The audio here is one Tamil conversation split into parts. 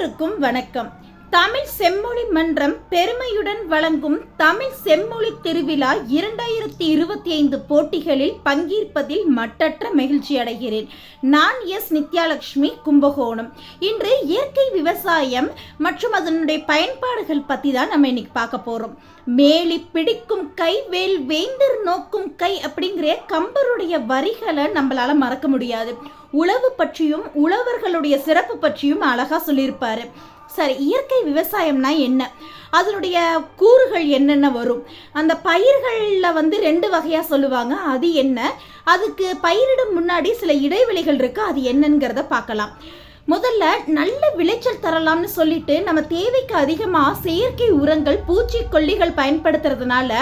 அனைவருக்கும் வணக்கம். தமிழ் செம்மொழி மன்றம் பெருமையுடன் வழங்கும் தமிழ் செம்மொழி திருவிழா 2025 போட்டிகளில் பங்கேற்பதில் மட்டற்ற மகிழ்ச்சி அடைகிறேன். நான் நித்யாலட்சுமி, கும்பகோணம். இன்று இயற்கை விவசாயம் மற்றும் அதனுடைய பயன்பாடுகள் பற்றி தான் நம்ம இன்னைக்கு பார்க்க போகிறோம். மேலி பிடிக்கும் கை வேல் வேந்தர் நோக்கும் கை அப்படிங்கிற கம்பருடைய வரிகளை நம்மளால மறக்க முடியாது. உழவு பற்றியும் உழவர்களுடைய சிறப்பு பற்றியும் அழகா சொல்லியிருப்பாரு. சரி, இயற்கை விவசாயம்னா என்ன, அதனுடைய கூறுகள் என்னென்ன வரும், அந்த பயிர்களில் ரெண்டு வகையாக சொல்லுவாங்க, அது என்ன, அதுக்கு பயிரிடும் முன்னாடி சில இடைவெளிகள் இருக்கு, அது என்னங்கிறத பார்க்கலாம். முதல்ல நல்ல விளைச்சல் தரலாம்னு சொல்லிட்டு நம்ம தேவைக்கு அதிகமாக செயற்கை உரங்கள் பூச்சிக்கொல்லிகள் பயன்படுத்துறதுனால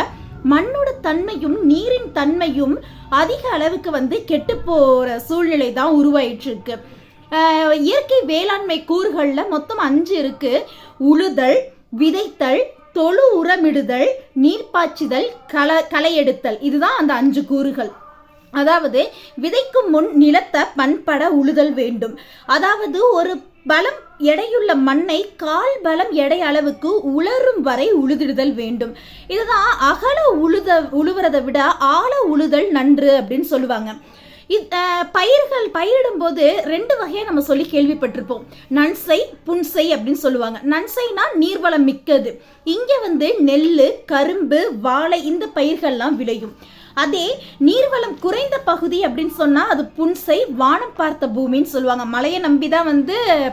மண்ணோட தன்மையும் நீரின் தன்மையும் அதிக அளவுக்கு கெட்டு போகிற சூழ்நிலை தான் உருவாயிட்டு இருக்கு. இயற்கை வேளாண்மை கூறுகளில் மொத்தம் 5 இருக்கு. உழுதல், விதைத்தல், தொழு உரமிடுதல், நீர்ப்பாய்ச்சுதல், களை எடுத்தல். இதுதான் அந்த 5 கூறுகள். அதாவது விதைக்கும் முன் நிலத்தை பண்பட உழுதல் வேண்டும். அதாவது ஒரு பலம் எடையுள்ள மண்ணை கால் பலம் எடை அளவுக்கு உலரும் வரை உழுதிடுதல் வேண்டும். இதுதான் அகல உழுவுறதை விட ஆழ உழுதல் நன்று அப்படின்னு சொல்லுவாங்க. பயிரிடும் போது 2 வகையா நம்ம சொல்லி கேள்விப்பட்டிருப்போம். நன்சை, புன்சை அப்படின்னு சொல்லுவாங்க. நன்சைனா நீர்வளம் மிக்கது. இங்க நெல், கரும்பு, வாழை இந்த பயிர்கள்லாம் விளையும். அதே நீர்வளம் குறைந்த பகுதி அப்படின்னு சொன்னா அது புன்சை, வானம் பார்த்த பூமின்னு சொல்லுவாங்க. மழையை நம்பிதான்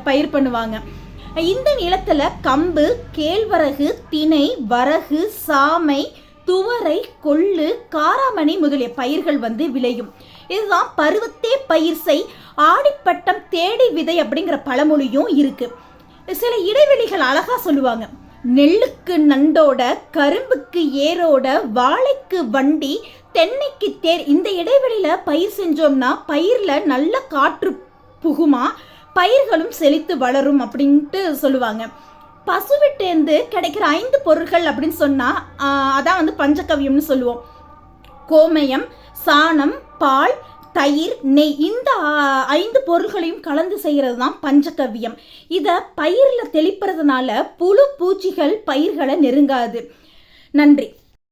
பயிர் பண்ணுவாங்க. இந்த நிலத்துல கம்பு, கேழ்வரகு, திணை, வரகு, சாமை, துவரை, கொள்ளு, காராமணி முதலிய பயிர்கள் விளையும். இதுதான் பருவத்தே பயிர் செய், ஆடிப்பட்டம் தேடி விதை அப்படிங்கிற பழமொழியும் இருக்கு. சில இடைவெளிகள் அழகா சொல்லுவாங்க. நெல்லுக்கு நண்டோட, கரும்புக்கு ஏரோட, வாழைக்கு வண்டி, தென்னைக்கு தேர். இந்த இடைவெளியில பயிர் செஞ்சோம்னா பயிர்ல நல்ல காற்று புகுமா, பயிர்களும் செழித்து வளரும் அப்படின்ட்டு சொல்லுவாங்க. பசுவிட்டேந்து கிடைக்கிற 5 பொருட்கள் அப்படின்னு சொன்னா அதான் பஞ்சகவ்யம்னு சொல்லுவோம். கோமயம், சாணம், பால், தயிர், நெய், இந்த 5 பொருள்களையும் கலந்து செய்கிறது தான் பஞ்சகவ்யம். இதை பயிரில் தெளிப்பறதுனால புழு பூச்சிகள் பயிர்களை நெருங்காது. நன்றி.